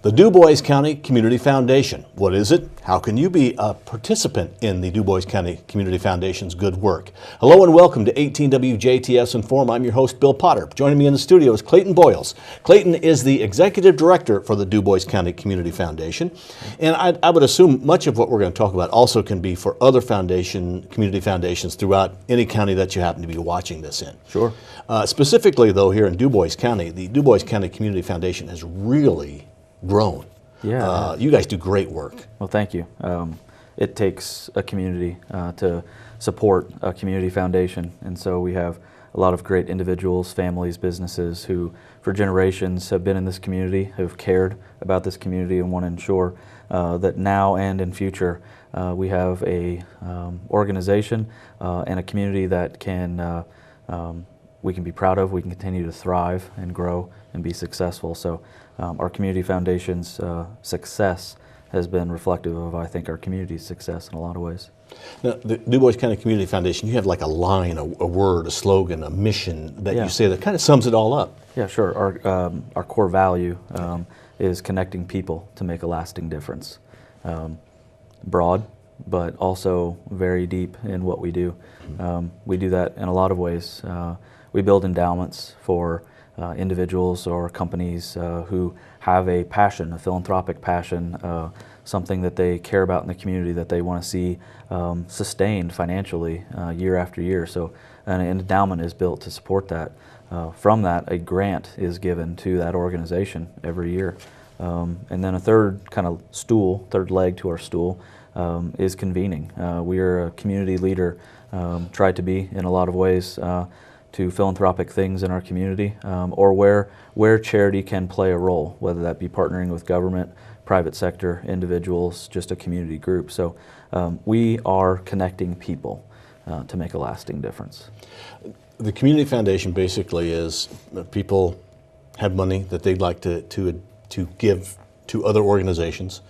The Dubois County Community Foundation. What is it? How can you be a participant in the Dubois County Community Foundation's good work? Hello and welcome to 18WJTS in.form. I'm your host, Bill Potter. Joining me in the studio is Clayton Boyles. Clayton is the Executive Director for the Dubois County Community Foundation. And I would assume much of what we're going to talk about also can be for other community foundations throughout any county that you happen to be watching this in. Sure. Specifically, though, here in Dubois County, the Dubois County Community Foundation has really grown. Yeah. You guys do great work. Well, thank you. It takes a community to support a community foundation, and so we have a lot of great individuals, families, businesses who for generations have been in this community, who've cared about this community and want to ensure that now and in future we have a organization and a community that can we can be proud of, we can continue to thrive and grow and be successful. So our community foundation's success has been reflective of, I think, our community's success in a lot of ways. Now, the Dubois County Community Foundation, you have like a line, a word, a slogan, a mission that you say that kind of sums it all up. Yeah, sure. Our core value is connecting people to make a lasting difference. Broad, but also very deep in what we do. We do that in a lot of ways. We build endowments for individuals or companies who have a passion, a philanthropic passion, something that they care about in the community that they want to see sustained financially year after year. So an endowment is built to support that. From that, a grant is given to that organization every year. And then a third third leg to our stool is convening. We are a community leader, try to be in a lot of ways, to philanthropic things in our community, or where charity can play a role, whether that be partnering with government, private sector, individuals, just a community group. So we are connecting people to make a lasting difference. The Community Foundation basically is people have money that they'd like to give to other organizations.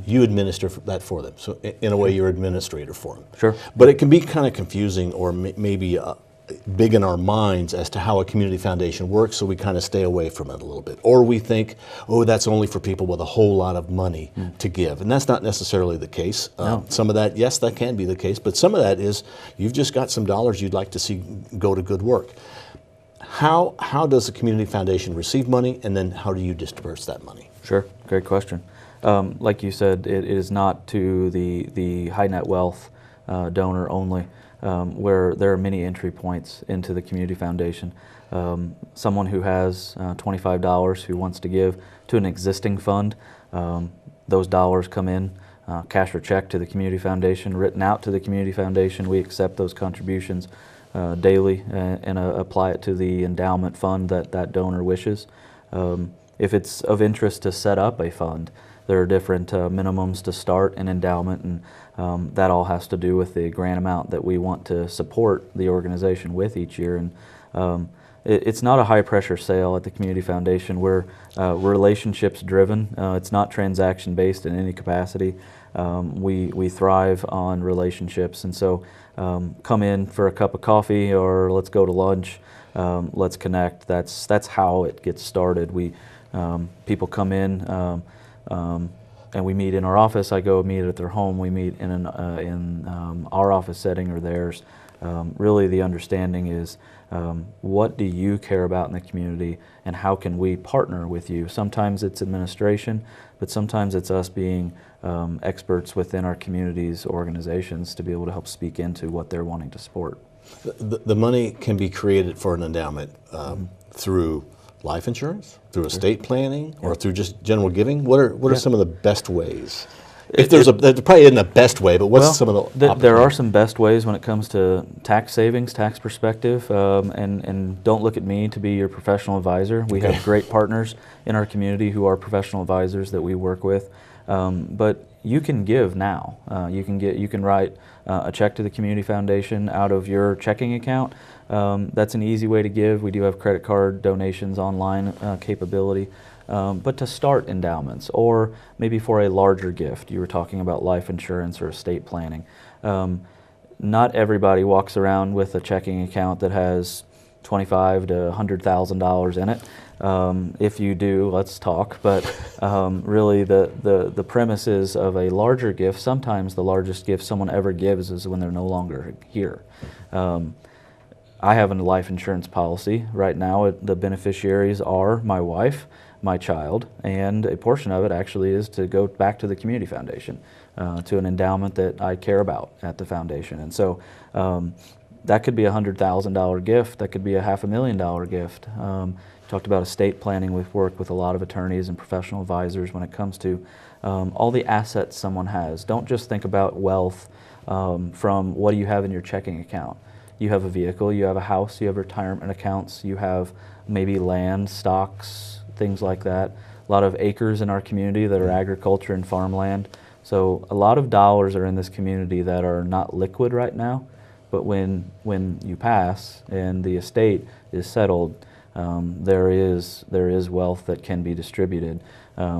You administer that for them. So in a way, you're administrator for them. Sure. But it can be kind of confusing or maybe big in our minds as to how a community foundation works, so we kind of stay away from it a little bit. Or we think, oh, that's only for people with a whole lot of money to give. And that's not necessarily the case. No. Some of that, yes, that can be the case, but some of that is you've just got some dollars you'd like to see go to good work. How does a community foundation receive money, and then how do you disperse that money? Sure, great question. Like you said, it is not to the high net wealth donor only, where there are many entry points into the community foundation. Someone who has $25 who wants to give to an existing fund, those dollars come in, cash or check to the community foundation, written out to the community foundation. We accept those contributions daily and apply it to the endowment fund that donor wishes. If it's of interest to set up a fund, there are different minimums to start an endowment, and that all has to do with the grant amount that we want to support the organization with each year. And it's not a high-pressure sale at the Community Foundation. We're relationships driven. It's not transaction-based in any capacity. We thrive on relationships, and so come in for a cup of coffee or let's go to lunch. Let's connect. That's how it gets started. People come in. And we meet in our office. I go meet at their home. We meet in our office setting or theirs. Really, the understanding is what do you care about in the community, and how can we partner with you? Sometimes it's administration, but sometimes it's us being experts within our community's organizations to be able to help speak into what they're wanting to support. The money can be created for an endowment through life insurance, through estate planning, or through just general giving? What are some of the best ways? If there probably isn't a best way, but what's some of the there are some best ways when it comes to tax savings, tax perspective, and don't look at me to be your professional advisor. We have great partners in our community who are professional advisors that we work with, but you can give now. You can write a check to the Community Foundation out of your checking account. That's an easy way to give. We do have credit card donations online capability. But to start endowments, or maybe for a larger gift, you were talking about life insurance or estate planning. Not everybody walks around with a checking account that has $25,000 to $100,000 in it. If you do, let's talk. But really, the premise is of a larger gift. Sometimes the largest gift someone ever gives is when they're no longer here. I have a life insurance policy. Right now, the beneficiaries are my wife, my child, and a portion of it actually is to go back to the community foundation, to an endowment that I care about at the foundation. And so that could be a $100,000 gift, that could be a $500,000 gift. Talked about estate planning. We've worked with a lot of attorneys and professional advisors when it comes to all the assets someone has. Don't just think about wealth from what do you have in your checking account. You have a vehicle, you have a house, you have retirement accounts, you have maybe land, stocks, things like that. A lot of acres in our community that are agriculture and farmland. So a lot of dollars are in this community that are not liquid right now, but when you pass and the estate is settled, there is wealth that can be distributed.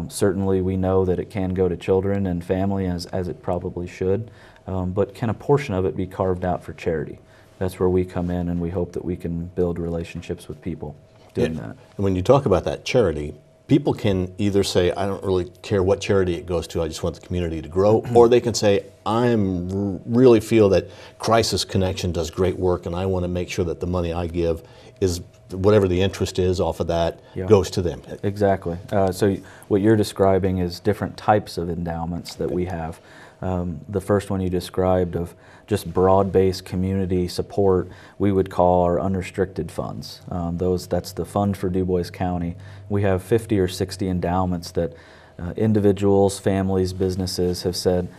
Certainly we know that it can go to children and family as it probably should, but can a portion of it be carved out for charity? That's where we come in, and we hope that we can build relationships with people doing that. And when you talk about that charity, people can either say, I don't really care what charity it goes to, I just want the community to grow, or they can say, I really feel that Crisis Connection does great work, and I want to make sure that the money I give is whatever the interest is off of that goes to them. Exactly. So what you're describing is different types of endowments that we have. The first one you described of just broad-based community support, we would call our unrestricted funds. That's the fund for Dubois County. We have 50 or 60 endowments that individuals, families, businesses have said,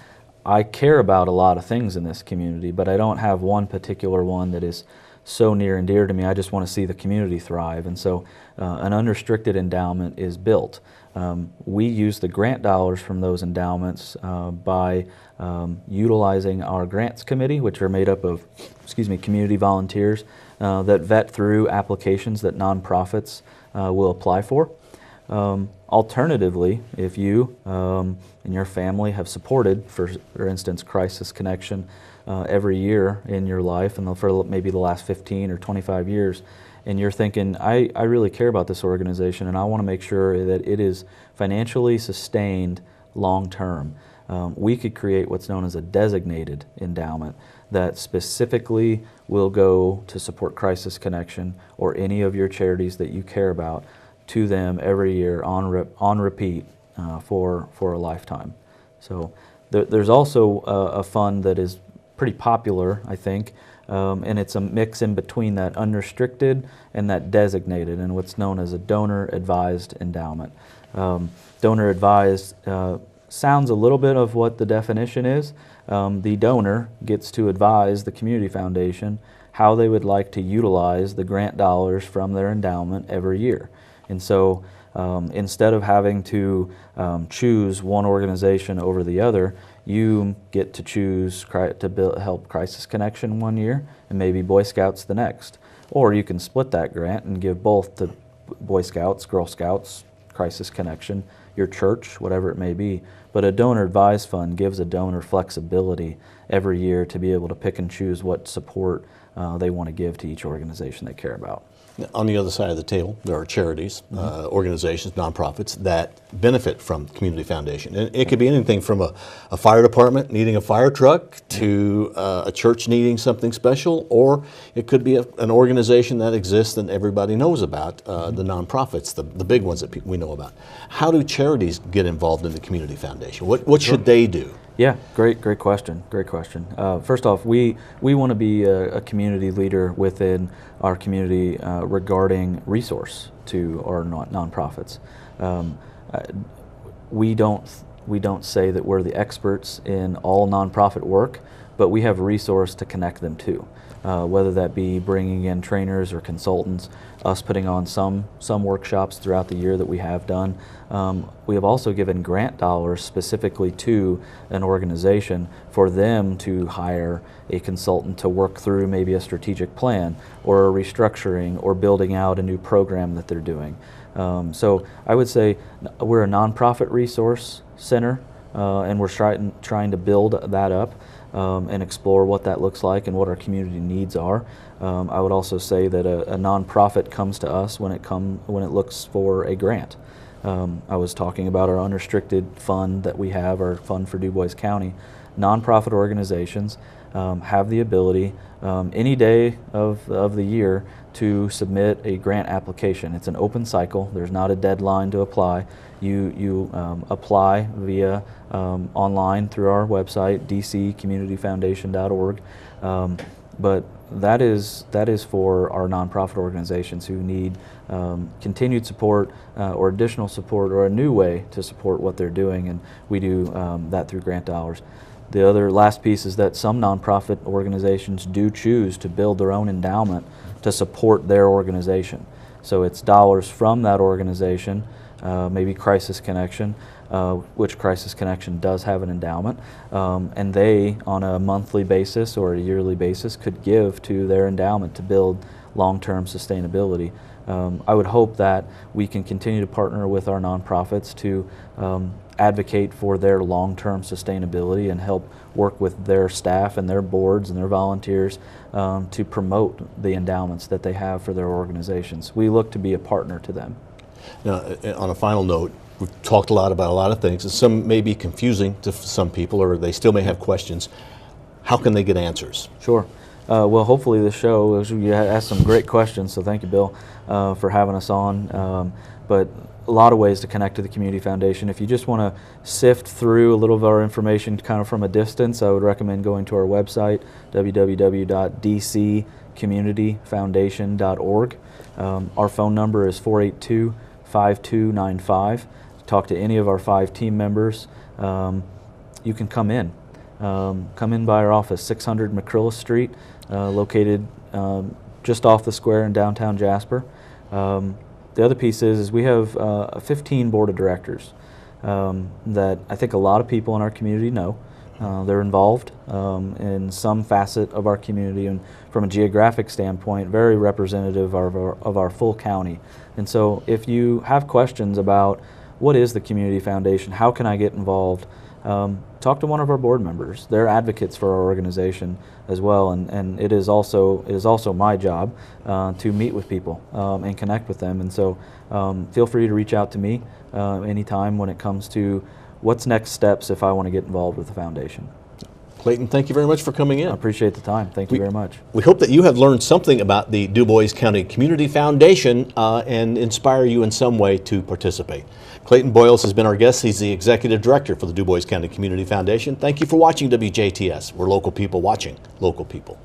I care about a lot of things in this community, but I don't have one particular one that is so near and dear to me. I just want to see the community thrive. And so an unrestricted endowment is built. We use the grant dollars from those endowments by utilizing our grants committee, which are made up of community volunteers that vet through applications that nonprofits will apply for. Alternatively, if you and your family have supported, for instance, Crisis Connection every year in your life, and for maybe the last 15 or 25 years, and you're thinking, I really care about this organization and I want to make sure that it is financially sustained long term, we could create what's known as a designated endowment that specifically will go to support Crisis Connection or any of your charities that you care about to them every year on repeat for a lifetime. So there's also a fund that is pretty popular, I think, and it's a mix in between that unrestricted and that designated, and what's known as a donor-advised endowment. Donor-advised sounds a little bit of what the definition is. The donor gets to advise the community foundation how they would like to utilize the grant dollars from their endowment every year. And so instead of having to choose one organization over the other, you get to choose to help Crisis Connection one year and maybe Boy Scouts the next. Or you can split that grant and give both to Boy Scouts, Girl Scouts, Crisis Connection, your church, whatever it may be. But a donor advised fund gives a donor flexibility every year to be able to pick and choose what support they want to give to each organization they care about. On the other side of the table, there are charities, organizations, nonprofits that benefit from Community Foundation. And it could be anything from a fire department needing a fire truck to a church needing something special, or it could be an organization that exists and everybody knows about, the nonprofits, the big ones that we know about. How do charities get involved in the Community Foundation? What should they do? Yeah, great question. Great question. First off, we want to be a community leader within our community regarding resource to our nonprofits. We don't say that we're the experts in all nonprofit work, but we have resource to connect them to, whether that be bringing in trainers or consultants, us putting on some workshops throughout the year that we have done. We have also given grant dollars specifically to an organization for them to hire a consultant to work through maybe a strategic plan or a restructuring or building out a new program that they're doing. So I would say we're a nonprofit resource center and we're trying to build that up and explore what that looks like and what our community needs are. I would also say that a nonprofit comes to us when it looks for a grant. I was talking about our unrestricted fund that we have, our fund for Dubois County. Nonprofit organizations have the ability any day of the year to submit a grant application. It's an open cycle. There's not a deadline to apply. You apply via online through our website, dccommunityfoundation.org. But that is for our nonprofit organizations who need continued support or additional support or a new way to support what they're doing, and we do that through grant dollars. The other last piece is that some nonprofit organizations do choose to build their own endowment to support their organization. So it's dollars from that organization, maybe Crisis Connection, which Crisis Connection does have an endowment, and they, on a monthly basis or a yearly basis, could give to their endowment to build long-term sustainability. I would hope that we can continue to partner with our nonprofits to advocate for their long-term sustainability and help work with their staff and their boards and their volunteers to promote the endowments that they have for their organizations. We look to be a partner to them. Now, on a final note, we've talked a lot about a lot of things, and some may be confusing to some people, or they still may have questions. How can they get answers? Sure. Well, hopefully this show, you asked some great questions, so thank you, Bill, for having us on. But a lot of ways to connect to the Community Foundation. If you just want to sift through a little of our information kind of from a distance, I would recommend going to our website, www.dccommunityfoundation.org. Our phone number is 482-5295. Talk to any of our 5 team members. You can come in. Come in by our office, 600 McCrillis Street, located just off the square in downtown Jasper. The other piece is we have a 15 board of directors that I think a lot of people in our community know. They're involved in some facet of our community, and from a geographic standpoint, very representative of our full county. And so if you have questions about what is the Community Foundation, how can I get involved, talk to one of our board members. They're advocates for our organization as well, and it is also my job to meet with people and connect with them. And so feel free to reach out to me anytime when it comes to what's next steps if I want to get involved with the foundation. Clayton, thank you very much for coming in. I appreciate the time. Thank you very much. We hope that you have learned something about the Dubois County Community Foundation and inspire you in some way to participate. Clayton Boyles has been our guest. He's the Executive Director for the Dubois County Community Foundation. Thank you for watching WJTS. We're local people watching local people.